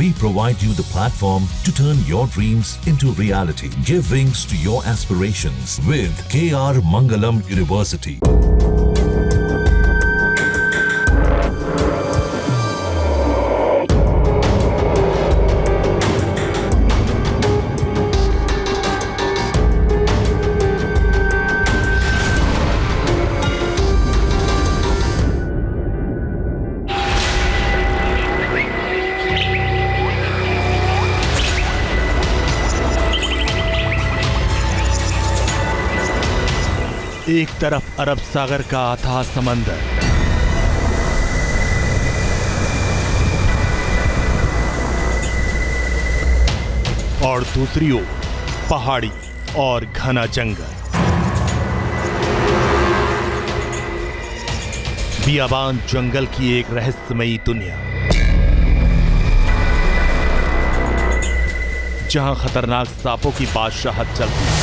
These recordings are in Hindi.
We provide you the platform to turn your dreams into reality. Give wings to your aspirations with KR Mangalam University. एक तरफ अरब सागर का अथाह समंदर, और दूसरी ओर पहाड़ी और घना जंगल। बियाबान जंगल की एक रहस्यमयी दुनिया, जहां खतरनाक सांपों की बादशाहत चलती है।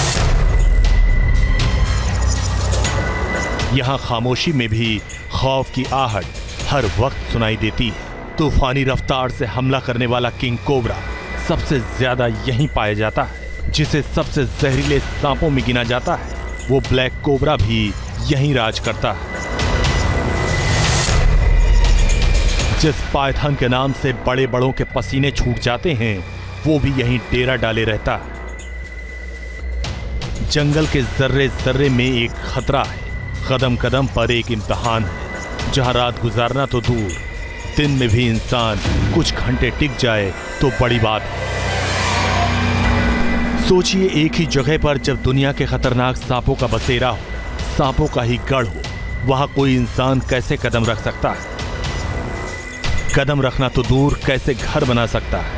यहां खामोशी में भी खौफ की आहट हर वक्त सुनाई देती है। तूफानी रफ्तार से हमला करने वाला किंग कोबरा सबसे ज्यादा यहीं पाया जाता है। जिसे सबसे जहरीले सांपों में गिना जाता है, वो ब्लैक कोबरा भी यहीं राज करता है। जिस पायथन के नाम से बड़े बड़ों के पसीने छूट जाते हैं, वो भी यहीं डेरा डाले रहता है। जंगल के जर्रे जर्रे में एक खतरा है, कदम कदम पर एक इम्तिहान है। जहां रात गुजारना तो दूर, दिन में भी इंसान कुछ घंटे टिक जाए तो बड़ी बात है। सोचिए, एक ही जगह पर जब दुनिया के खतरनाक सांपों का बसेरा हो, सांपों का ही गढ़ हो, वहां कोई इंसान कैसे कदम रख सकता है? कदम रखना तो दूर, कैसे घर बना सकता है?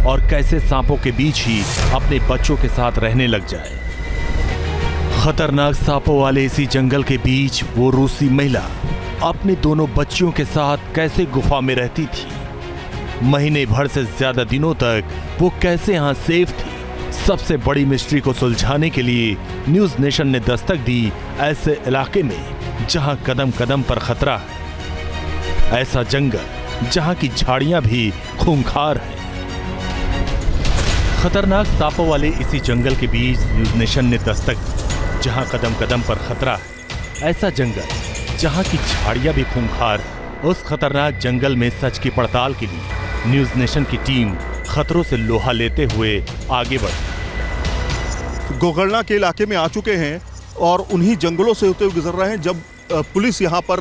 और कैसे सांपों के बीच ही अपने बच्चों के साथ रहने लग जाए? खतरनाक सांपों वाले इसी जंगल के बीच वो रूसी महिला अपने दोनों बच्चियों के साथ कैसे गुफा में रहती थी? महीने भर से ज्यादा दिनों तक वो कैसे यहाँ सेफ थी? सबसे बड़ी मिस्ट्री को सुलझाने के लिए न्यूज नेशन ने दस्तक दी ऐसे इलाके में जहां कदम कदम पर खतरा है। ऐसा जंगल जहां की झाड़ियां भी खूंखार है। खतरनाक सांपों वाले इसी जंगल के बीच न्यूज नेशन ने दस्तक दी जहां कदम कदम पर खतरा है। ऐसा जंगल जहां की झाड़ियां भी खूंखार है। उस खतरनाक जंगल में सच की पड़ताल के लिए न्यूज नेशन की टीम खतरों से लोहा लेते हुए आगे बढ़ी। गोकर्ण के इलाके में आ चुके हैं और उन्हीं जंगलों से होते हुए गुजर रहे हैं जब पुलिस यहाँ पर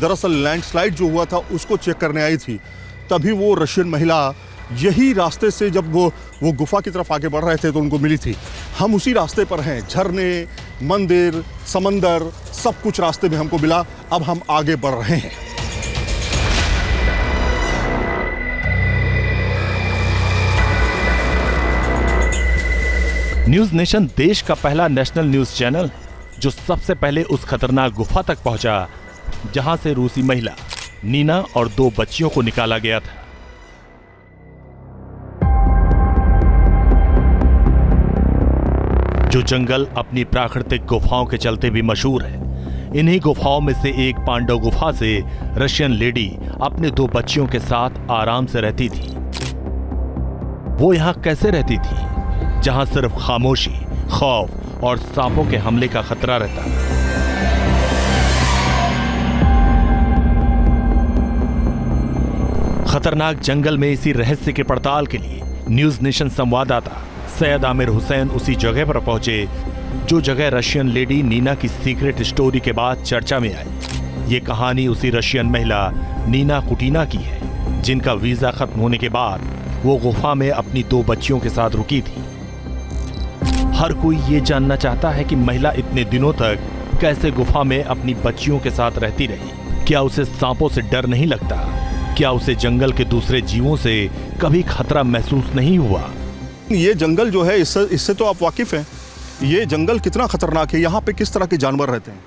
दरअसल लैंडस्लाइड जो हुआ था उसको चेक करने आई थी। तभी वो रशियन महिला यही रास्ते से जब वो गुफा की तरफ आगे बढ़ रहे थे तो उनको मिली थी। हम उसी रास्ते पर हैं। झरने, मंदिर, समंदर, सब कुछ रास्ते में हमको मिला। अब हम आगे बढ़ रहे हैं। न्यूज नेशन देश का पहला नेशनल न्यूज चैनल है जो सबसे पहले उस खतरनाक गुफा तक पहुंचा जहां से रूसी महिला नीना और 2 बच्चियों को निकाला गया था। जो जंगल अपनी प्राकृतिक गुफाओं के चलते भी मशहूर है। इन्हीं गुफाओं में से एक पांडव गुफा से रशियन लेडी अपने 2 बच्चियों के साथ आराम से रहती थी। वो यहाँ कैसे रहती थी जहां सिर्फ खामोशी, खौफ और सांपों के हमले का खतरा रहता है? खतरनाक जंगल में इसी रहस्य की पड़ताल के लिए न्यूज नेशन संवाददाता सैयद आमिर हुसैन उसी जगह पर पहुंचे जो जगह रशियन लेडी नीना की सीक्रेट स्टोरी के बाद चर्चा में आई। ये कहानी उसी रशियन महिला नीना कुटीना की है जिनका वीजा खत्म होने के बाद वो गुफा में अपनी 2 बच्चियों के साथ रुकी थी। हर कोई ये जानना चाहता है कि महिला इतने दिनों तक कैसे गुफा में अपनी बच्चियों के साथ रहती रही। क्या उसे सांपों से डर नहीं लगता? क्या उसे जंगल के दूसरे जीवों से कभी खतरा महसूस नहीं हुआ? ये जंगल जो है इससे तो आप वाकिफ हैं। ये जंगल कितना खतरनाक है? यहाँ पे किस तरह के जानवर रहते हैं?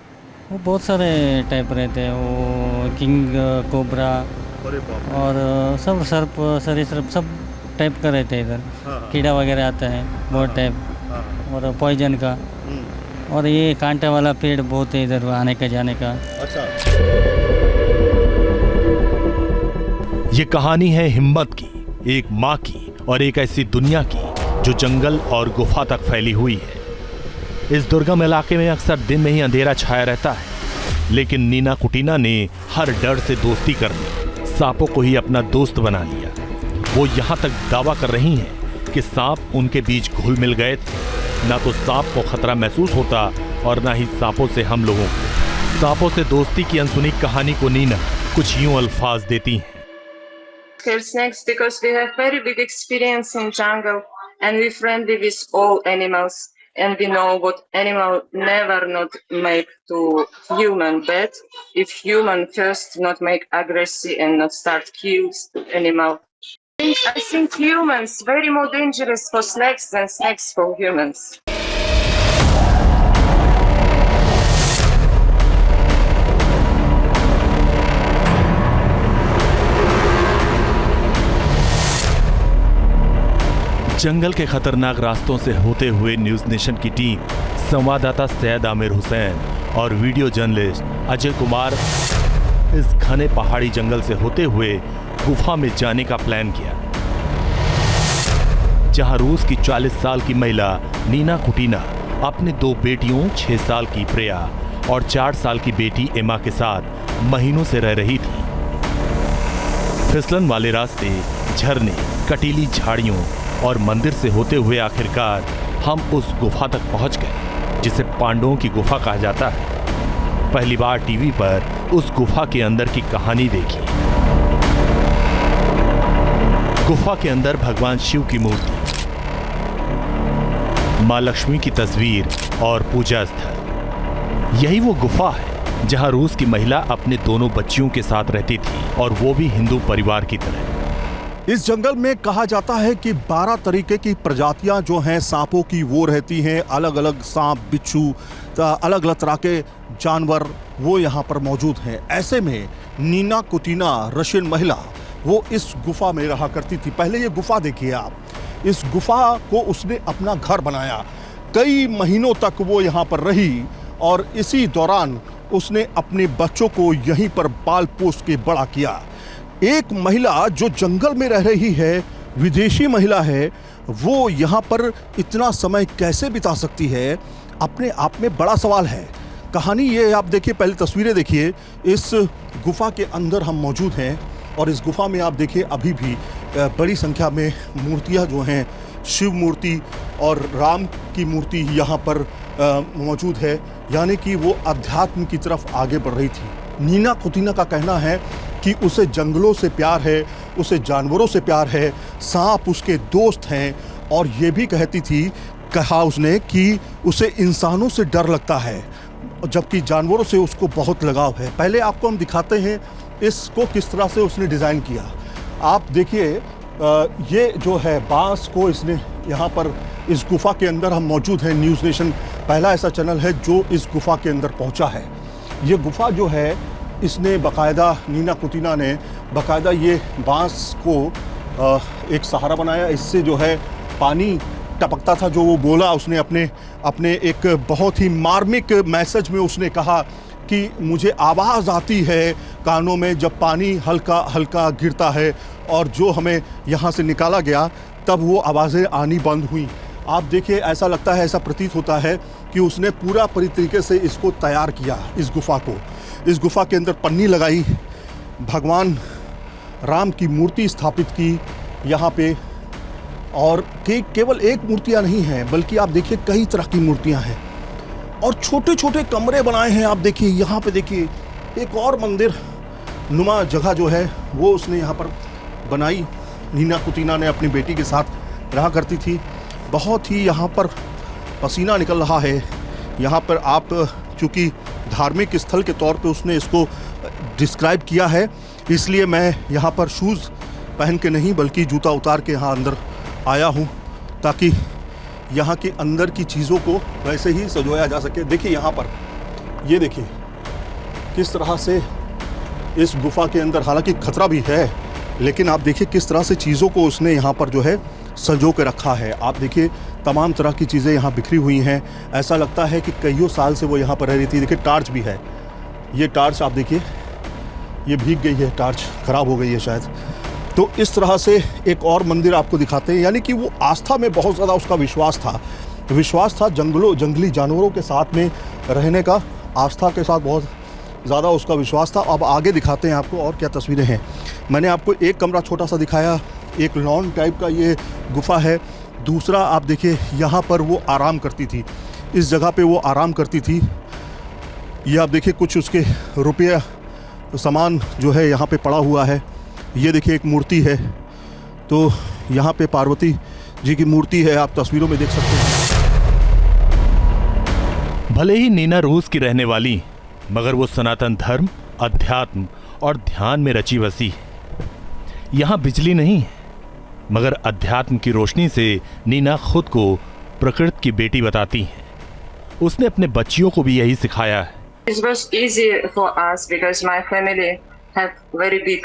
वो बहुत सारे टाइप रहते हैं। वो किंग कोबरा और सब सर्प, सरीसृप सब टाइप का रहते हैं इधर। कीड़ा वगैरह आता है बहुत टाइप, और पॉइजन का, और ये कांटे वाला पेड़ बहुत है इधर आने का जाने का। अच्छा। ये कहानी है हिम्मत की, एक माँ की और एक ऐसी दुनिया की जो जंगल और गुफा तक फैली हुई है। इस दुर्गम इलाके में अक्सर दिन में ही अंधेरा छाया रहता है, लेकिन नीना कुटीना ने हर डर से दोस्ती कर ली, सांपों को ही अपना दोस्त बना लिया। वो यहाँ तक दावा कर रही हैं कि सांप उनके बीच घुल मिल गए थे। ना तो सांप को खतरा महसूस होता और ना ही सांपों से हम लोगों को। सांपों से दोस्ती की अनसुनी कहानी को नीना कुछ यूं अल्फाज देती हैं। Snakes because we have very big experience in jungle and we friendly with all animals and we know what animal never not make to human bad if human first not make aggressive and not start kills animal. I think humans very more dangerous for snakes than snakes for humans. जंगल के खतरनाक रास्तों से होते हुए न्यूज नेशन की टीम संवाददाता सैयद आमिर हुसैन और वीडियो जर्नलिस्ट अजय कुमार इस घने पहाड़ी जंगल से होते हुए गुफा में जाने का प्लान किया, जहां रूस की 40 साल की महिला नीना कुटीना अपने 2 बेटियों 6 साल की प्रिया और 4 साल की बेटी एमा के साथ महीनों से रह रही थी। फिसलन वाले रास्ते, झरने, कटीली झाड़ियों और मंदिर से होते हुए आखिरकार हम उस गुफा तक पहुंच गए जिसे पांडवों की गुफा कहा जाता है। पहली बार टीवी पर उस गुफा के अंदर की कहानी देखी। गुफा के अंदर भगवान शिव की मूर्ति, मां लक्ष्मी की तस्वीर और पूजा स्थल। यही वो गुफा है जहां रूस की महिला अपने दोनों बच्चियों के साथ रहती थी और वो भी हिंदू परिवार की तरह। इस जंगल में कहा जाता है कि 12 तरीके की प्रजातियां जो हैं सांपों की वो रहती हैं। अलग अलग सांप, बिच्छू, अलग अलग तरह के जानवर वो यहाँ पर मौजूद हैं। ऐसे में नीना कुटीना रशियन महिला वो इस गुफा में रहा करती थी। पहले ये गुफा देखिए आप, इस गुफा को उसने अपना घर बनाया। कई महीनों तक वो यहाँ पर रही और इसी दौरान उसने अपने बच्चों को यहीं पर पाल पोस के बड़ा किया। एक महिला जो जंगल में रह रही है, विदेशी महिला है, वो यहाँ पर इतना समय कैसे बिता सकती है, अपने आप में बड़ा सवाल है। कहानी ये आप देखिए, पहले तस्वीरें देखिए। इस गुफा के अंदर हम मौजूद हैं और इस गुफा में आप देखिए अभी भी बड़ी संख्या में मूर्तियाँ जो हैं, शिव मूर्ति और राम की मूर्ति यहाँ पर मौजूद है, यानी कि वो अध्यात्म की तरफ आगे बढ़ रही थी। नीना कुटीना का कहना है कि उसे जंगलों से प्यार है, उसे जानवरों से प्यार है, सांप उसके दोस्त हैं और ये भी कहती थी, कहा उसने कि उसे इंसानों से डर लगता है जबकि जानवरों से उसको बहुत लगाव है। पहले आपको हम दिखाते हैं इसको किस तरह से उसने डिज़ाइन किया। आप देखिए, ये जो है बांस को इसने यहाँ पर इस गुफा के अंदर हम मौजूद हैं। न्यूज़ नेशन पहला ऐसा चैनल है जो इस गुफा के अंदर पहुँचा है। ये गुफा जो है इसने बाकायदा, नीना कुटीना ने बाकायदा ये बांस को एक सहारा बनाया। इससे जो है पानी टपकता था। जो वो बोला उसने अपने एक बहुत ही मार्मिक मैसेज में उसने कहा कि मुझे आवाज़ आती है कानों में जब पानी हल्का हल्का गिरता है, और जो हमें यहाँ से निकाला गया तब वो आवाज़ें आनी बंद हुई। आप देखिए, ऐसा लगता है, ऐसा प्रतीत होता है कि उसने पूरा पूरी तरीके से इसको तैयार किया। इस गुफा को, इस गुफा के अंदर पन्नी लगाई, भगवान राम की मूर्ति स्थापित की यहाँ पे, और केवल एक मूर्तियाँ नहीं हैं बल्कि आप देखिए कई तरह की मूर्तियाँ हैं और छोटे छोटे कमरे बनाए हैं। आप देखिए यहाँ पे, देखिए एक और मंदिर नुमा जगह जो है वो उसने यहाँ पर बनाई। नीना कुटीना ने अपनी बेटी के साथ रहा करती थी। बहुत ही यहाँ पर पसीना निकल रहा है। यहाँ पर आप, चूँकि धार्मिक स्थल के तौर पे उसने इसको डिस्क्राइब किया है, इसलिए मैं यहाँ पर शूज़ पहन के नहीं बल्कि जूता उतार के यहाँ अंदर आया हूँ ताकि यहाँ के अंदर की चीज़ों को वैसे ही सजोया जा सके। देखिए यहाँ पर, ये देखिए किस तरह से इस गुफा के अंदर, हालांकि खतरा भी है, लेकिन आप देखिए किस तरह से चीज़ों को उसने यहाँ पर जो है संजो के रखा है। आप देखिए तमाम तरह की चीज़ें यहाँ बिखरी हुई हैं। ऐसा लगता है कि कईयों साल से वो यहाँ पर रह रही थी। देखिए टार्च भी है, ये टार्च आप देखिए ये भीग गई है, टार्च ख़राब हो गई है शायद। तो इस तरह से एक और मंदिर आपको दिखाते हैं, यानी कि वो आस्था में बहुत ज़्यादा उसका विश्वास था जंगली जानवरों के साथ में रहने का, आस्था के साथ बहुत ज़्यादा उसका विश्वास था। अब आगे दिखाते हैं आपको और क्या तस्वीरें हैं। मैंने आपको एक कमरा छोटा सा दिखाया, एक लॉन टाइप का ये गुफा है। दूसरा आप देखिए, यहाँ पर वो आराम करती थी, इस जगह पे वो आराम करती थी। ये आप देखिए कुछ उसके रुपया सामान जो है यहाँ पे पड़ा हुआ है। ये देखिए एक मूर्ति है, तो यहाँ पे पार्वती जी की मूर्ति है, आप तस्वीरों में देख सकते हैं। भले ही नीना रूस की रहने वाली, मगर वो सनातन धर्म, अध्यात्म और ध्यान में रची बसी है। यहाँ बिजली नहीं है, मगर अध्यात्म की रोशनी से नीना खुद को प्रकृति की बेटी बताती है। उसने अपने बच्चियों को भी यही सिखाया है। It was easy for us because my family have very big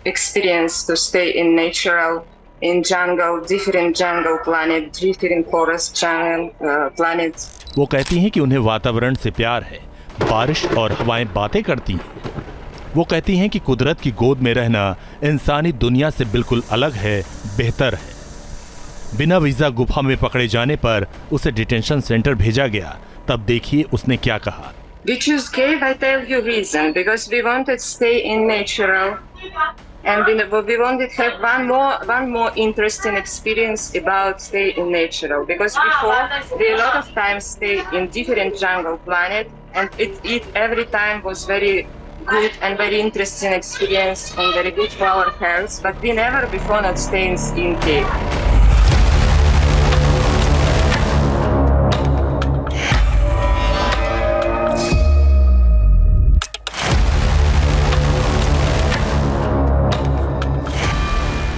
experience to stay in natural, in jungle, different jungle planet, different forest jungle planets. वो कहती हैं कि उन्हें वातावरण से प्यार है, बारिश और हवाएं बातें करती हैं। वो कहती हैं कि कुदरत की गोद में रहना इंसानी दुनिया से बिल्कुल अलग है, बेहतर है। बिना वीजा गुफा में पकड़े जाने पर उसे डिटेंशन सेंटर भेजा गया। तब देखिए उसने क्या कहा। We choose cave, I tell you reason, because we wanted to stay in natural, and we wanted to have one more interesting experience about stay in natural. Because before we a lot of times stay in different jungle planet, and it every time was very good and very interesting experience and very good for our health. But we never before not staying in cave.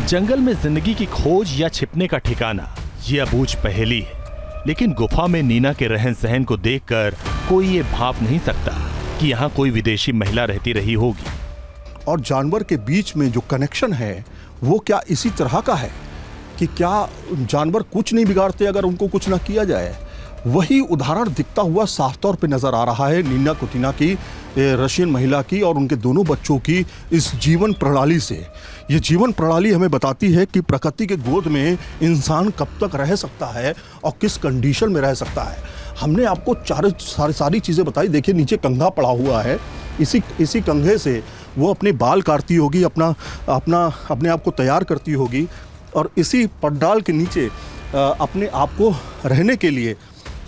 जंगल में जिंदगी की खोज या छिपने का ठिकाना, ये अबूझ पहेली है। लेकिन गुफा में नीना के रहन सहन को देखकर कोई ये भाप नहीं सकता कि यहाँ कोई विदेशी महिला रहती रही होगी। और जानवर के बीच में जो कनेक्शन है वो क्या इसी तरह का है कि क्या जानवर कुछ नहीं बिगाड़ते अगर उनको कुछ ना किया जाए? वही उदाहरण दिखता हुआ साफ तौर पे नज़र आ रहा है नीना कुतिना की, रशियन महिला की और उनके दोनों बच्चों की इस जीवन प्रणाली से। ये जीवन प्रणाली हमें बताती है कि प्रकृति के गोद में इंसान कब तक रह सकता है और किस कंडीशन में रह सकता है। हमने आपको सारी चीज़ें बताई। देखिए नीचे कंघा पड़ा हुआ है, इसी कंघे से वो अपने बाल काटती होगी, अपने आप को तैयार करती होगी और इसी पंडाल के नीचे अपने आप को रहने के लिए,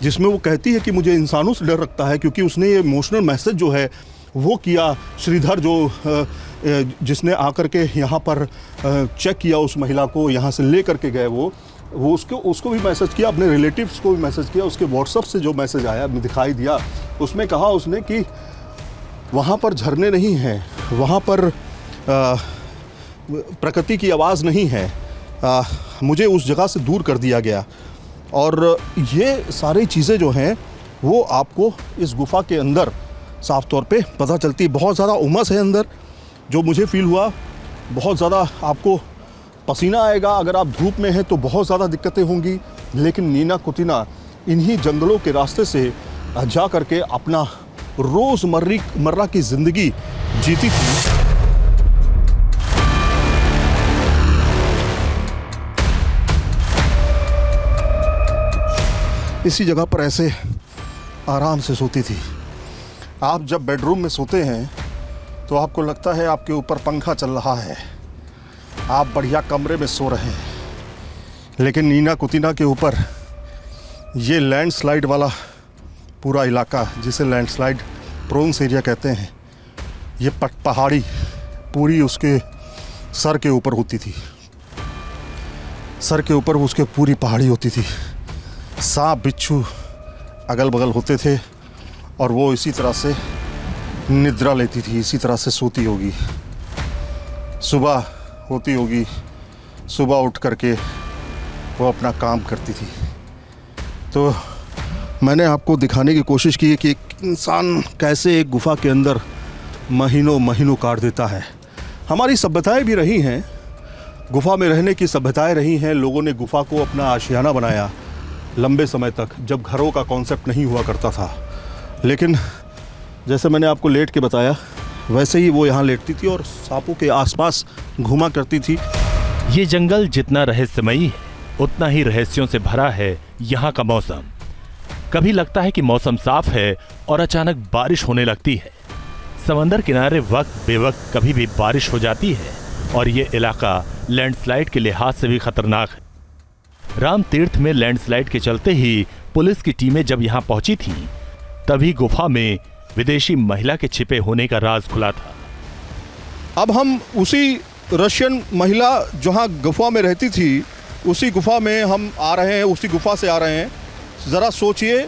जिसमें वो कहती है कि मुझे इंसानों से डर लगता है, क्योंकि उसने ये इमोशनल मैसेज जो है वो किया। श्रीधर जो जिसने आकर के यहाँ पर चेक किया उस महिला को, यहाँ से ले करके गए, वो उसको भी मैसेज किया, अपने रिलेटिव्स को भी मैसेज किया। उसके व्हाट्सएप से जो मैसेज आया दिखाई दिया, उसमें कहा उसने कि वहाँ पर झरने नहीं हैं, वहाँ पर प्रकृति की आवाज़ नहीं है, मुझे उस जगह से दूर कर दिया गया। और ये सारी चीज़ें जो हैं वो आपको इस गुफा के अंदर साफ तौर पे पता चलती है। बहुत ज़्यादा उमस है अंदर, जो मुझे फील हुआ। बहुत ज़्यादा आपको पसीना आएगा, अगर आप धूप में हैं तो बहुत ज़्यादा दिक्कतें होंगी। लेकिन नीना कुतिना इन्हीं जंगलों के रास्ते से जा करके अपना रोज़मर्रा की ज़िंदगी जीती थी। इसी जगह पर ऐसे आराम से सोती थी। आप जब बेडरूम में सोते हैं तो आपको लगता है आपके ऊपर पंखा चल रहा है, आप बढ़िया कमरे में सो रहे हैं। लेकिन नीना कुतिना के ऊपर ये लैंडस्लाइड वाला पूरा इलाका, जिसे लैंडस्लाइड प्रोन्स एरिया कहते हैं, ये पहाड़ी पूरी उसके सर के ऊपर होती थी। सर के ऊपर उसके पूरी पहाड़ी होती थी। सांप बिच्छू अगल बगल होते थे और वो इसी तरह से निद्रा लेती थी, इसी तरह से सोती होगी। सुबह होती होगी, सुबह उठ करके वो अपना काम करती थी। तो मैंने आपको दिखाने की कोशिश की कि एक इंसान कैसे एक गुफा के अंदर महीनों काट देता है। हमारी सभ्यताएं भी रही हैं, गुफा में रहने की सभ्यताएं रही हैं। लोगों ने गुफा को अपना आशियाना बनाया लंबे समय तक, जब घरों का कॉन्सेप्ट नहीं हुआ करता था। लेकिन जैसे मैंने आपको लेट के बताया, वैसे ही वो यहाँ लेटती थी और सांपों के आसपास घूमा करती थी। ये जंगल जितना रहस्यमयी है उतना ही रहस्यों से भरा है यहाँ का मौसम। कभी लगता है कि मौसम साफ है और अचानक बारिश होने लगती है। समंदर किनारे वक्त बेवक्त कभी भी बारिश हो जाती है और ये इलाका लैंडस्लाइड के लिहाज से भी खतरनाक है। राम तीर्थ में लैंडस्लाइड के चलते ही पुलिस की टीमें जब यहाँ पहुंची थी तभी गुफा में विदेशी महिला के छिपे होने का राज खुला था। अब हम उसी रशियन महिला जहाँ गुफा में रहती थी उसी गुफा में हम आ रहे हैं, उसी गुफा से आ रहे हैं। ज़रा सोचिए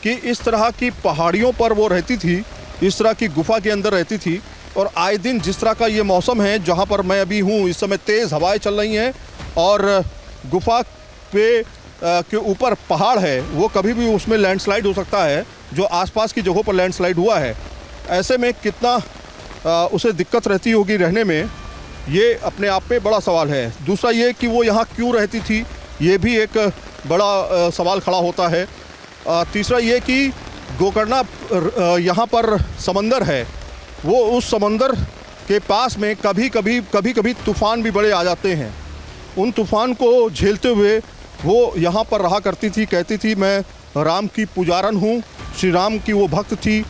कि इस तरह की पहाड़ियों पर वो रहती थी, इस तरह की गुफा के अंदर रहती थी और आए दिन जिस तरह का ये मौसम है जहाँ पर मैं अभी हूँ इस समय तेज़ हवाएं चल रही हैं और गुफा पे के ऊपर पहाड़ है, वो कभी भी उसमें लैंडस्लाइड हो सकता है, जो आसपास की जगहों पर लैंडस्लाइड हुआ है। ऐसे में कितना उसे दिक्कत रहती होगी रहने में, ये अपने आप में बड़ा सवाल है। दूसरा ये कि वो यहाँ क्यों रहती थी, ये भी एक बड़ा सवाल खड़ा होता है। तीसरा ये कि गोकर्णा यहाँ पर समंदर है, वो उस समंदर के पास में कभी कभी तूफ़ान भी बड़े आ जाते हैं। उन तूफ़ान को झेलते हुए वो यहाँ पर रहा करती थी। कहती थी मैं राम की पुजारन हूँ, श्री राम की वो भक्त थी,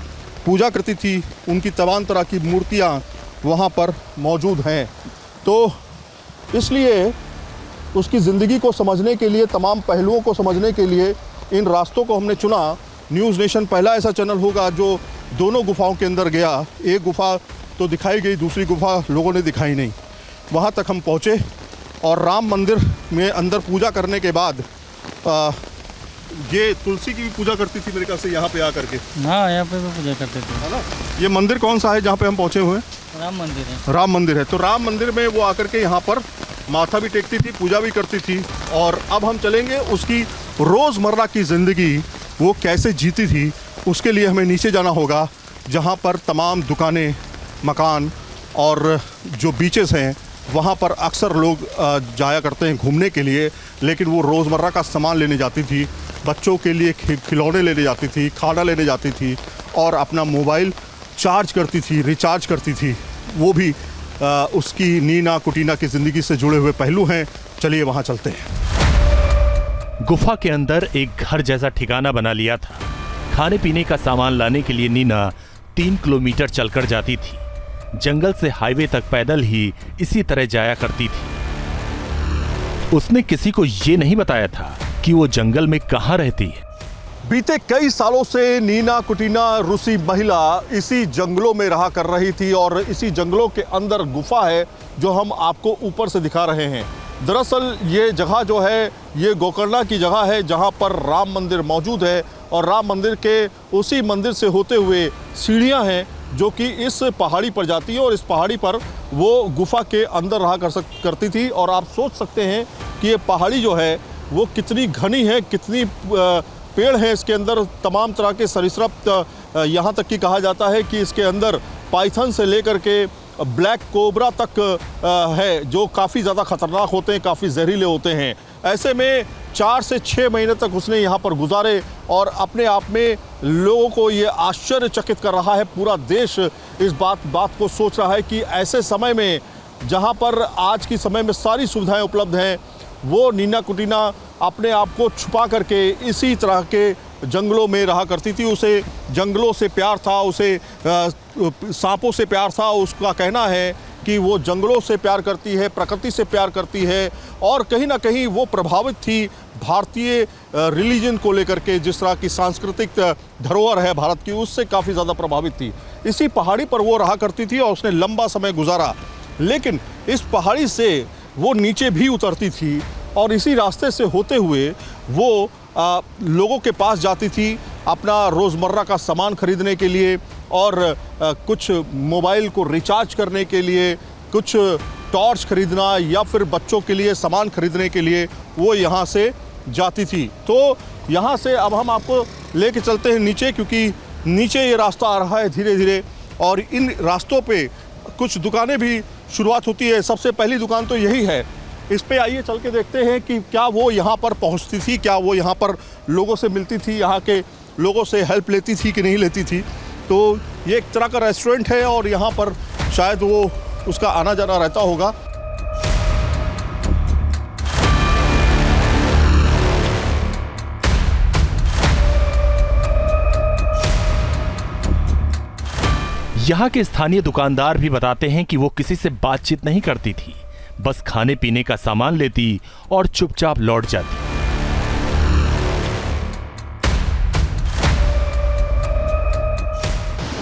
पूजा करती थी। उनकी तमाम तरह की मूर्तियाँ वहाँ पर मौजूद हैं। तो इसलिए उसकी ज़िंदगी को समझने के लिए, तमाम पहलुओं को समझने के लिए इन रास्तों को हमने चुना। न्यूज़ नेशन पहला ऐसा चैनल होगा जो दोनों गुफाओं के अंदर गया। एक गुफा तो दिखाई गई, दूसरी गुफा लोगों ने दिखाई नहीं। वहाँ तक हम पहुँचे और राम मंदिर में अंदर पूजा करने के बाद ये तुलसी की भी पूजा करती थी मेरे ख्याल से यहाँ पे आकर के। हाँ, यहाँ पे भी पूजा करते थे। है ना? ये मंदिर कौन सा है जहाँ पे हम पहुँचे हुए हैं? राम मंदिर है। राम मंदिर है। तो राम मंदिर में वो आकर के यहाँ पर माथा भी टेकती थी, पूजा भी करती थी। और अब हम चलेंगे उसकी रोज़मर्रा की ज़िंदगी वो कैसे जीती थी, उसके लिए हमें नीचे जाना होगा, जहाँ पर तमाम दुकानें, मकान और जो बीचेस हैं वहाँ पर अक्सर लोग जाया करते हैं घूमने के लिए। लेकिन वो रोज़मर्रा का सामान लेने जाती थी, बच्चों के लिए खिलौने लेने जाती थी, खाना लेने जाती थी और अपना मोबाइल चार्ज करती थी, रिचार्ज करती थी। वो भी उसकी नीना कुटीना की ज़िंदगी से जुड़े हुए पहलू हैं। चलिए वहाँ चलते हैं। गुफा के अंदर एक घर जैसा ठिकाना बना लिया था। खाने पीने का सामान लाने के लिए नीना 3 किलोमीटर चलकर जाती थी। जंगल से हाईवे तक पैदल ही इसी तरह जाया करती थी। उसने किसी को ये नहीं बताया था कि वो जंगल में कहाँ रहती है। बीते कई सालों से नीना कुटीना रूसी महिला इसी जंगलों में रहा कर रही थी और इसी जंगलों के अंदर गुफा है जो हम आपको ऊपर से दिखा रहे हैं। दरअसल ये जगह जो है ये गोकर्णा की जगह है जहाँ पर राम मंदिर मौजूद है और राम मंदिर के उसी मंदिर से होते हुए सीढ़ियाँ हैं जो कि इस पहाड़ी पर जाती है और इस पहाड़ी पर वो गुफा के अंदर रहा करती थी। और आप सोच सकते हैं कि ये पहाड़ी जो है वो कितनी घनी है, कितनी पेड़ हैं इसके अंदर, तमाम तरह के सरीसृप। यहाँ तक कि कहा जाता है कि इसके अंदर पाइथन से लेकर के ब्लैक कोबरा तक है जो काफ़ी ज़्यादा ख़तरनाक होते हैं, काफ़ी जहरीले होते हैं। ऐसे में 4 से 6 महीने तक उसने यहाँ पर गुजारे और अपने आप में लोगों को ये आश्चर्यचकित कर रहा है। पूरा देश इस बात को सोच रहा है कि ऐसे समय में जहाँ पर आज की समय में सारी सुविधाएं उपलब्ध हैं, वो नीना कुटीना अपने आप को छुपा करके इसी तरह के जंगलों में रहा करती थी। उसे जंगलों से प्यार था, उसे सांपों से प्यार था। उसका कहना है कि वो जंगलों से प्यार करती है, प्रकृति से प्यार करती है और कहीं ना कहीं वो प्रभावित थी भारतीय रिलीजन को लेकर के। जिस तरह की सांस्कृतिक धरोहर है भारत की, उससे काफ़ी ज़्यादा प्रभावित थी। इसी पहाड़ी पर वो रहा करती थी और उसने लंबा समय गुजारा। लेकिन इस पहाड़ी से वो नीचे भी उतरती थी और इसी रास्ते से होते हुए वो लोगों के पास जाती थी अपना रोज़मर्रा का सामान खरीदने के लिए और कुछ मोबाइल को रिचार्ज करने के लिए, कुछ टॉर्च खरीदना या फिर बच्चों के लिए सामान खरीदने के लिए वो यहाँ से जाती थी। तो यहाँ से अब हम आपको लेके चलते हैं नीचे, क्योंकि नीचे ये रास्ता आ रहा है धीरे धीरे और इन रास्तों पे कुछ दुकानें भी शुरुआत होती है। सबसे पहली दुकान तो यही है। इस पे आइए चल के देखते हैं कि क्या वो यहाँ पर पहुँचती थी, क्या वो यहाँ पर लोगों से मिलती थी, यहाँ के लोगों से हेल्प लेती थी कि नहीं लेती थी। तो ये एक तरह का रेस्टोरेंट है और यहाँ पर शायद वो उसका आना जाना रहता होगा। यहाँ के स्थानीय दुकानदार भी बताते हैं कि वो किसी से बातचीत नहीं करती थी, बस खाने पीने का सामान लेती और चुपचाप लौट जाती।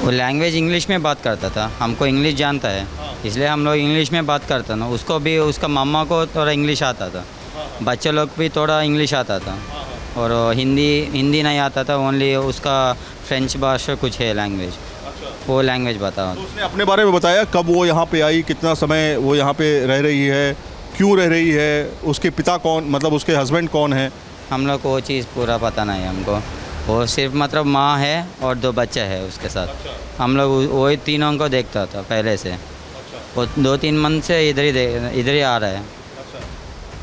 वो लैंग्वेज इंग्लिश में बात करता था, हमको इंग्लिश जानता है इसलिए हम लोग इंग्लिश में बात करते ना। उसको भी उसका मामा को थोड़ा इंग्लिश आता था, बच्चे लोग भी थोड़ा इंग्लिश आता था, और हिंदी नहीं आता था, ओनली उसका फ्रेंच भाषा कुछ है लैंग्वेज, वो लैंग्वेज बताओ। तो उसने अपने बारे में बताया कब वो यहाँ पे आई, कितना समय वो यहाँ पे रह रही है, क्यों रह रही है, उसके पिता कौन, मतलब उसके हस्बैंड कौन है? हम लोग को वो चीज़ पूरा पता नहीं है हमको। वो सिर्फ मतलब माँ है और 2 बच्चे हैं उसके साथ। हम लोग वही तीनों को देखता था पहले से। वो 2-3 मंथ से इधर ही आ रहा है।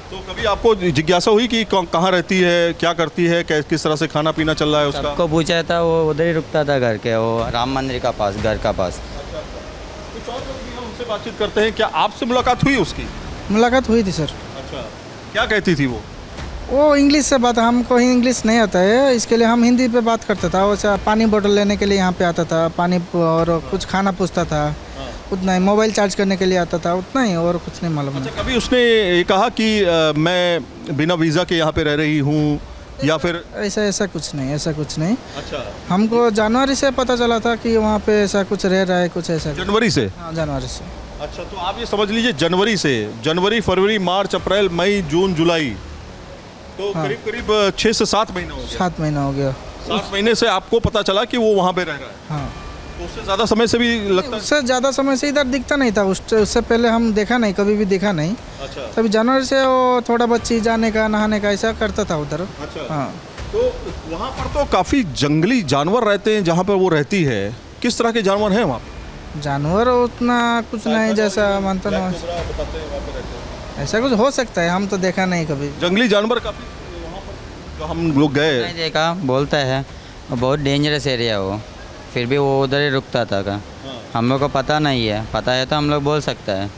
तो कभी आपको जिज्ञासा हुई कि कहाँ रहती है, क्या करती है, किस तरह से खाना पीना चल रहा है उसका? सबको पूछा था, वो उधर ही रुकता था घर के, वो राम मंदिर का पास, घर का पास। कुछ और लोग भी हम उनसे बातचीत करते हैं। क्या आपसे मुलाकात हुई उसकी? मुलाकात हुई थी सर। अच्छा, क्या कहती थी वो? वो इंग्लिश से बात, हमको इंग्लिश नहीं आता है, इसके लिए हम हिंदी पे बात करता था। वो पानी बोतल लेने के लिए यहाँ पे आता था, पानी और कुछ खाना पूछता था, उतना ही। मोबाइल चार्ज करने के लिए आता था, उतना ही, और कुछ नहीं मालूम। अच्छा, कभी उसने ये कहा कि मैं बिना वीज़ा के यहाँ पे रह रही हूँ, या फिर ऐसा कुछ नहीं, ऐसा कुछ नहीं। अच्छा, हमको जनवरी से पता चला था कि वहाँ पे ऐसा कुछ रह रहा है, कुछ ऐसा। जनवरी से? हाँ, जनवरी से। अच्छा, तो आप ये समझ लीजिए जनवरी से, जनवरी, फरवरी, मार्च, अप्रैल, मई, जून, जुलाई, तो हाँ। करीब करीब 6 से 7 महीना हो गया। 7 महीना हो गया। 7 महीने से आपको पता चला कि वो वहाँ पे रह रहा है। हाँ, तो उससे ज़्यादा समय से भी लगता है? उससे ज़्यादा समय से इधर दिखता नहीं था। उससे पहले हम देखा नहीं, कभी भी देखा नहीं। अच्छा, तभी जनवरी से वो थोड़ा बच्ची जाने का, नहाने का ऐसा करता था उधर। अच्छा। हाँ, तो वहाँ पर तो काफ़ी जंगली जानवर रहते हैं जहाँ पर वो रहती है। किस तरह के जानवर हैं वहाँ पे? जानवर उतना कुछ नहीं, जैसा मानता ना, ऐसा कुछ हो सकता है, हम तो देखा नहीं कभी। जंगली जानवर काफ़ी वहाँ पर जो हम लोग गए। नहीं देखा, बोलता है बहुत डेंजरस एरिया है वो, फिर भी वो उधर ही रुकता था का। हम लोग को पता नहीं है, पता है तो हम लोग बोल सकते हैं।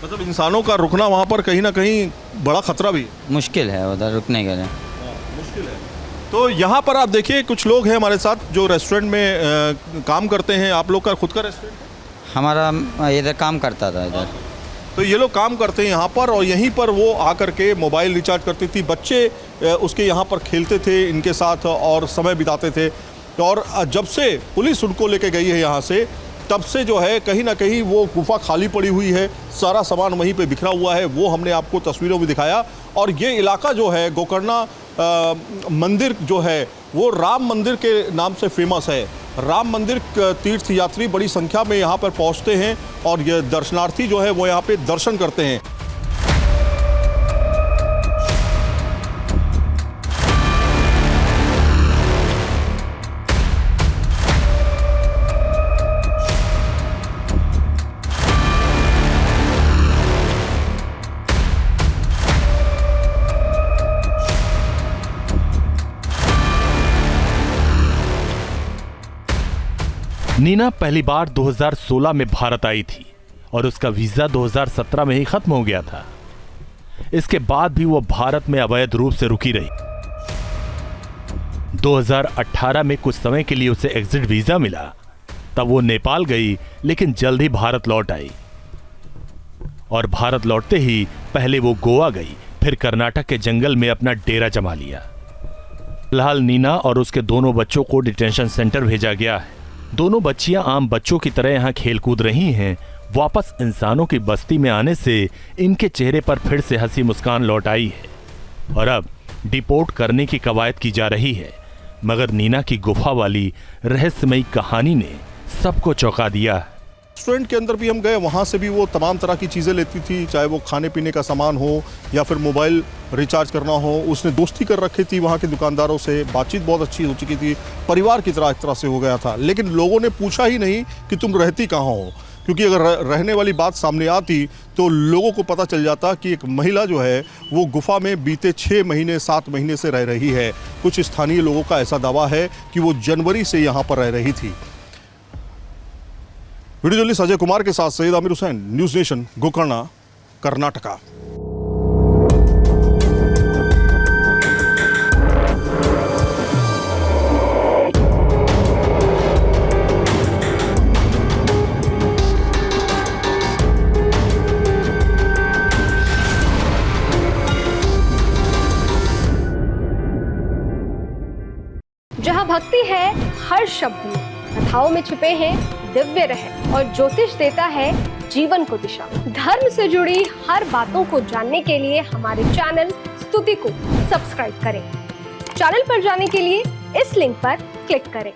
मतलब इंसानों का रुकना वहाँ पर कहीं ना कहीं बड़ा खतरा भी है। मुश्किल है उधर रुकने के लिए। मुश्किल है। तो यहाँ पर आप देखिए कुछ लोग हैं हमारे साथ जो रेस्टोरेंट में काम करते हैं। आप लोग का खुद का रेस्टोरेंट है? हमारा इधर काम करता था इधर। तो ये लोग काम करते हैं यहाँ पर, और यहीं पर वो आकर के मोबाइल रिचार्ज करती थी। बच्चे उसके यहाँ पर खेलते थे इनके साथ और समय बिताते थे। और जब से पुलिस उनको लेके गई है यहाँ से, तब से जो है कहीं ना कहीं वो गुफा खाली पड़ी हुई है, सारा सामान वहीं पे बिखरा हुआ है। वो हमने आपको तस्वीरों में दिखाया। और ये इलाका जो है गोकर्णा मंदिर जो है वो राम मंदिर के नाम से फेमस है। राम मंदिर तीर्थ यात्री बड़ी संख्या में यहाँ पर पहुँचते हैं और ये दर्शनार्थी जो है वो यहाँ पे दर्शन करते हैं। नीना पहली बार 2016 में भारत आई थी और उसका वीजा 2017 में ही खत्म हो गया था। इसके बाद भी वो भारत में अवैध रूप से रुकी रही। 2018 में कुछ समय के लिए उसे एग्जिट वीजा मिला, तब वो नेपाल गई, लेकिन जल्द ही भारत लौट आई। और भारत लौटते ही पहले वो गोवा गई, फिर कर्नाटक के जंगल में अपना डेरा जमा लिया। फिलहाल नीना और उसके दोनों बच्चों को डिटेंशन सेंटर भेजा गया है। दोनों बच्चियां आम बच्चों की तरह यहां खेल कूद रही हैं। वापस इंसानों की बस्ती में आने से इनके चेहरे पर फिर से हंसी मुस्कान लौट आई है और अब डिपोर्ट करने की कवायद की जा रही है। मगर नीना की गुफा वाली रहस्यमयी कहानी ने सबको चौंका दिया। रेस्टोरेंट के अंदर भी हम गए, वहाँ से भी वो तमाम तरह की चीज़ें लेती थी, चाहे वो खाने पीने का सामान हो या फिर मोबाइल रिचार्ज करना हो। उसने दोस्ती कर रखी थी वहाँ के दुकानदारों से, बातचीत बहुत अच्छी हो चुकी थी, परिवार की तरह एक तरह से हो गया था। लेकिन लोगों ने पूछा ही नहीं कि तुम रहती कहाँ हो, क्योंकि अगर रहने वाली बात सामने आती तो लोगों को पता चल जाता कि एक महिला जो है वो गुफा में बीते 6 महीने 7 महीने से रह रही है। कुछ स्थानीय लोगों का ऐसा दावा है कि वो जनवरी से यहाँ पर रह रही थी। वीडियो जर्नलिस्ट अजय कुमार के साथ सईद आमिर हुसैन, न्यूज़ नेशन, गोकर्णा, कर्नाटका। जहाँ भक्ति है हर शब्द में, कथाओं में छुपे हैं दिव्य रहस्य और ज्योतिष देता है जीवन को दिशा। धर्म से जुड़ी हर बातों को जानने के लिए हमारे चैनल स्तुति को सब्सक्राइब करें। चैनल पर जाने के लिए इस लिंक पर क्लिक करें।